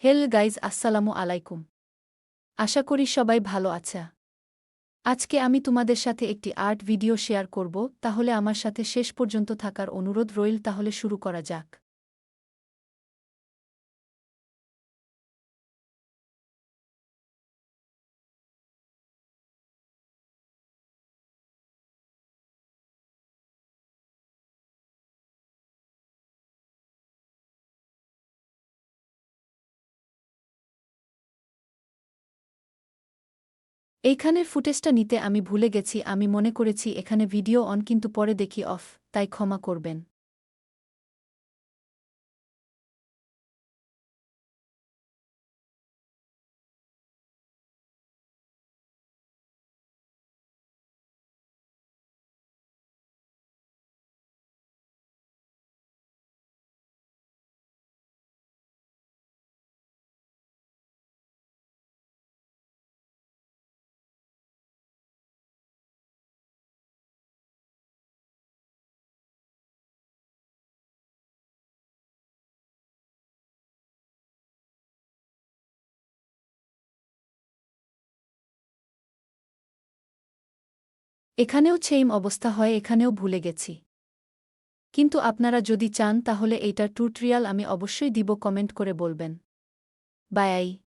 হেল guys, আসসালামু আলাইকুম। আশা করি সবাই ভালো আছে। আজকে আমি তোমাদের সাথে একটি আর্ট ভিডিও শেয়ার করব, তাহলে আমার সাথে শেষ পর্যন্ত থাকার অনুরোধ রইল। তাহলে শুরু করা যাক। এইখানের ফুটেজটা নিতে আমি ভুলে গেছি। আমি মনে করেছি এখানে ভিডিও অন, কিন্তু পরে দেখি অফ, তাই ক্ষমা করবেন। এখানেও সেইম অবস্থা হয়, এখানেও ভুলে গেছি। কিন্তু আপনারা যদি চান তাহলে এইটার টিউটোরিয়াল আমি অবশ্যই দিব, কমেন্ট করে বলবেন। বাই।